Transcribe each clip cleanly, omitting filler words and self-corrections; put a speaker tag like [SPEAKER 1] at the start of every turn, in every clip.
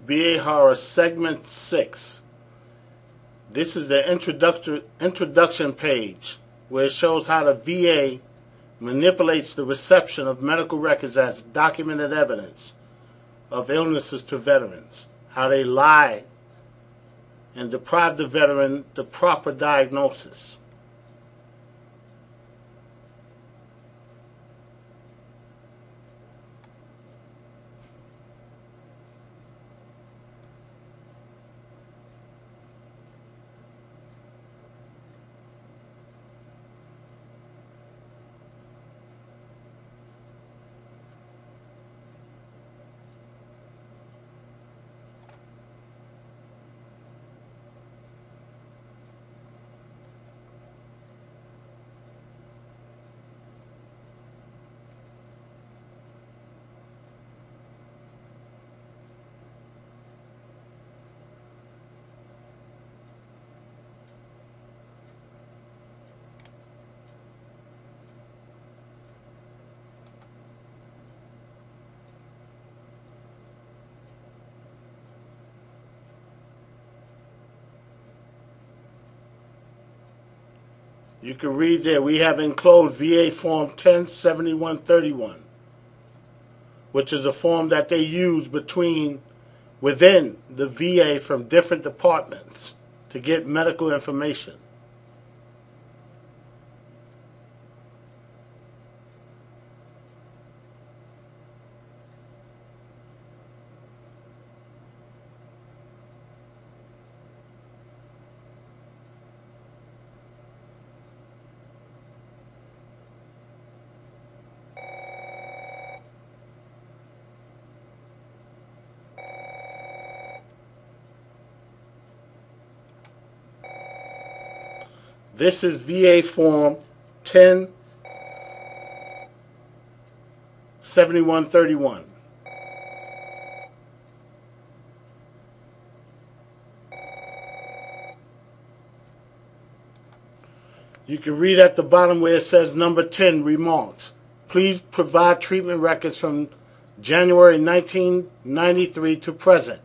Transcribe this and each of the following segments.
[SPEAKER 1] VA Horror Segment 6. This is the introduction page where it shows how the VA manipulates the reception of medical records as documented evidence of illnesses to veterans, how they lie and deprive the veteran the proper diagnosis. You can read there, we have enclosed VA Form 107131, which is a form that they use within the VA from different departments to get medical information. This is VA Form 107131. You can read at the bottom where it says number 10, remarks. Please provide treatment records from January 1993 to present.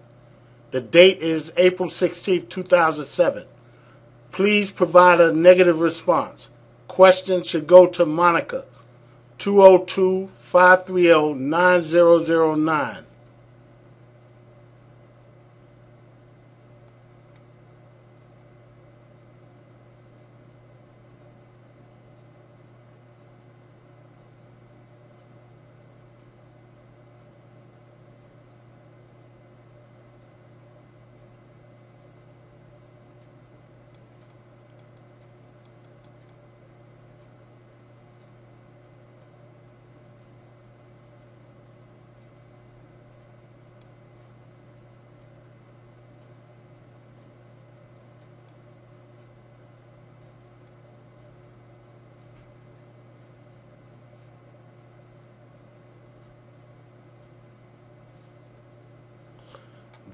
[SPEAKER 1] The date is April 16, 2007. Please provide a negative response. Questions should go to Monica, 202-530-9009.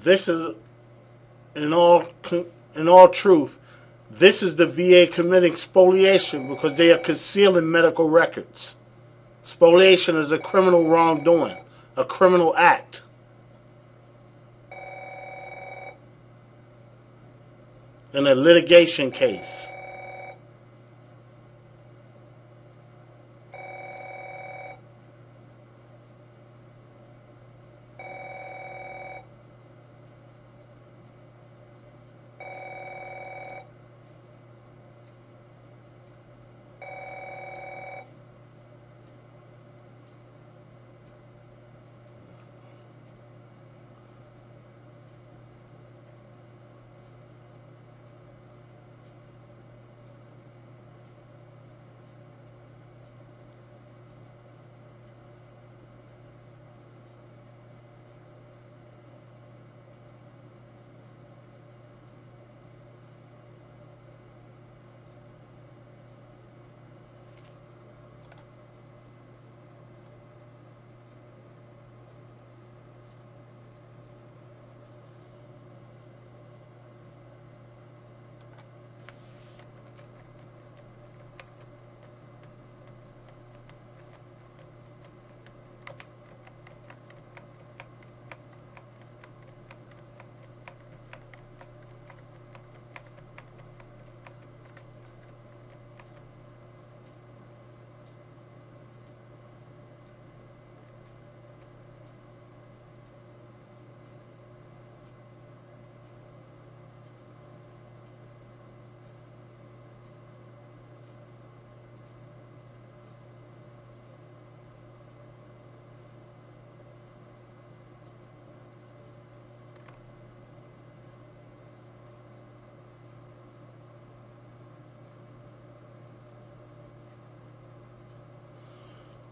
[SPEAKER 1] This is, in all truth, this is the VA committing spoliation because they are concealing medical records. Spoliation is a criminal wrongdoing, a criminal act. In a litigation case.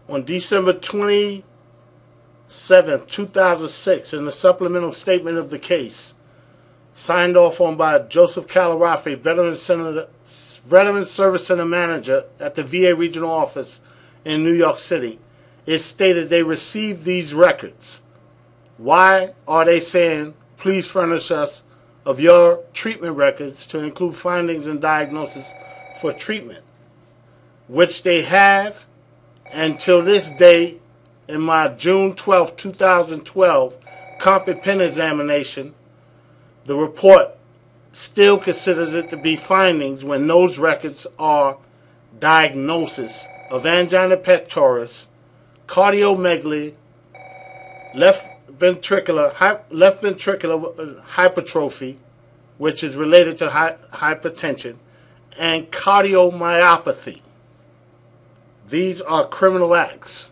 [SPEAKER 1] On December 27, 2006, in the supplemental statement of the case, signed off on by Joseph Calarafi, Veteran Service Center Manager at the VA Regional Office in New York City, it stated they received these records. Why are they saying, please furnish us of your treatment records to include findings and diagnosis for treatment, which they have until this day. In my June 12, 2012 comp pen examination, the report still considers it to be findings when those records are diagnosis of angina pectoris, cardiomegaly, left ventricular hypertrophy, which is related to hypertension, and cardiomyopathy. These are criminal acts.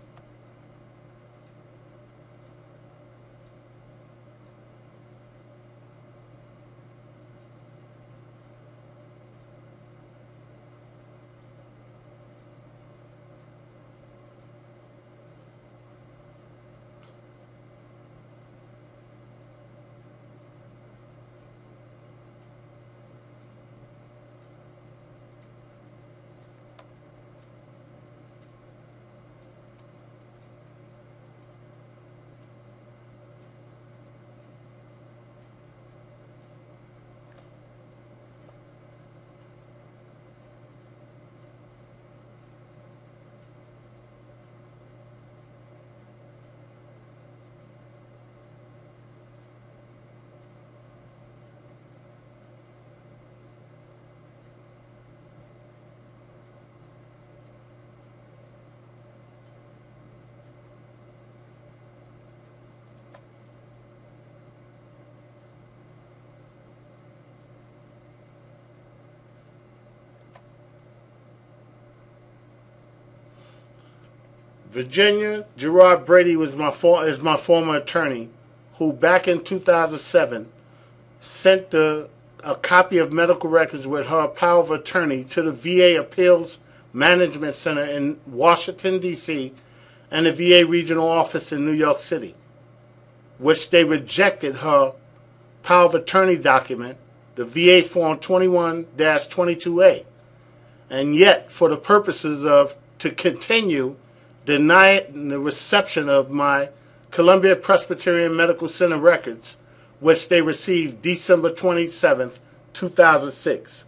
[SPEAKER 1] Virginia Gerard Brady is my former attorney, who back in 2007 sent a copy of medical records with her power of attorney to the VA Appeals Management Center in Washington, D.C., and the VA Regional Office in New York City, which they rejected her power of attorney document, the VA Form 21-22A, and yet, for the purposes of to continue denying the reception of my Columbia Presbyterian Medical Center records, which they received December 27th, 2006.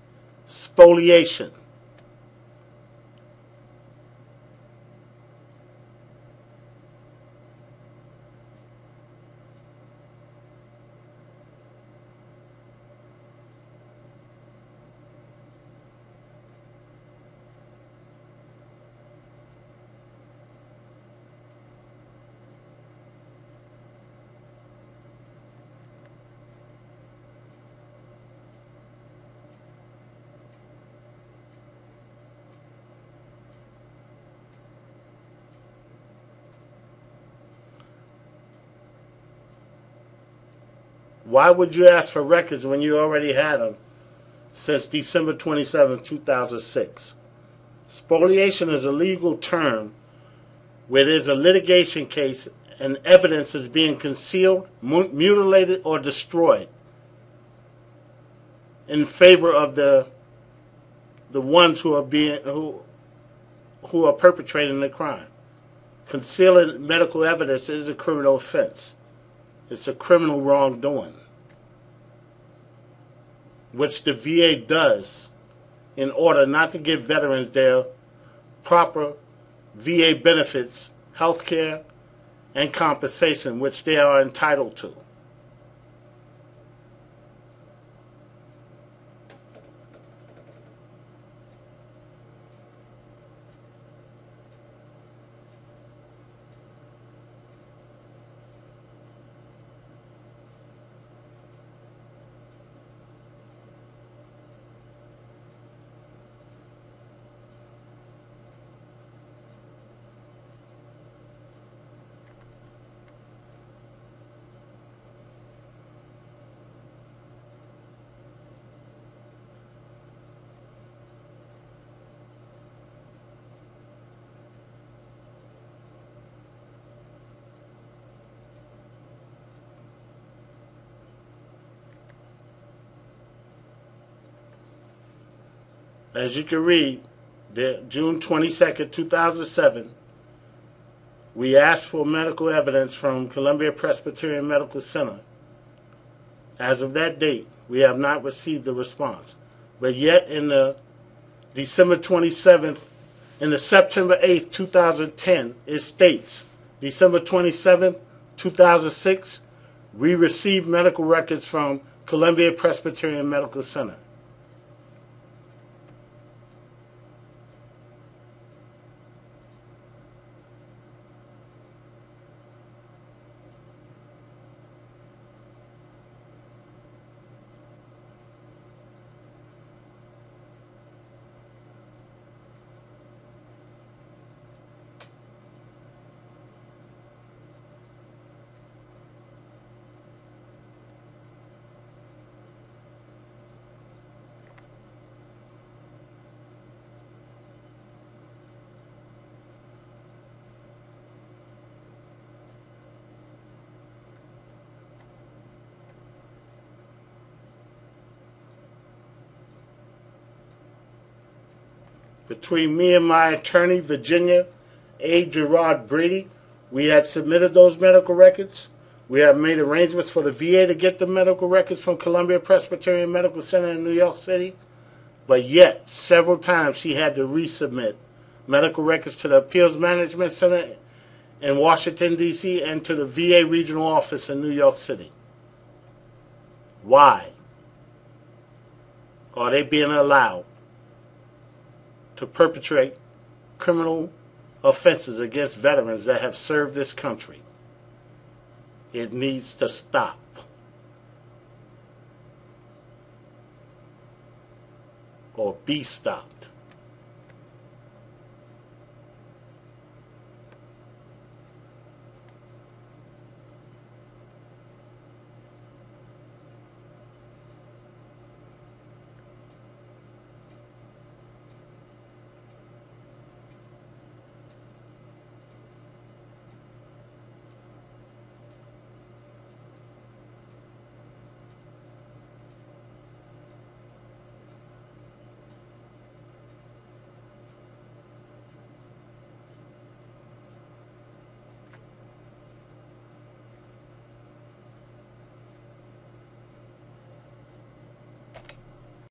[SPEAKER 1] Spoliation. Why would you ask for records when you already had them since December 27, 2006? Spoliation is a legal term where there's a litigation case and evidence is being concealed, mutilated, or destroyed in favor of the ones who are perpetrating the crime. Concealing medical evidence is a criminal offense. It's a criminal wrongdoing, which the VA does in order not to give veterans their proper VA benefits, health care, and compensation, which they are entitled to. As you can read, June 22nd, 2007, we asked for medical evidence from Columbia Presbyterian Medical Center. As of that date, we have not received a response. But yet in the December 27th, in the September 8th, 2010, it states, December 27th, 2006, we received medical records from Columbia Presbyterian Medical Center. Between me and my attorney, Virginia A. Gerard Brady, we had submitted those medical records. We have made arrangements for the VA to get the medical records from Columbia Presbyterian Medical Center in New York City. But yet, several times she had to resubmit medical records to the Appeals Management Center in Washington, D.C. and to the VA Regional Office in New York City. Why are they being allowed to perpetrate criminal offenses against veterans that have served this country? It needs to stop. Or be stopped.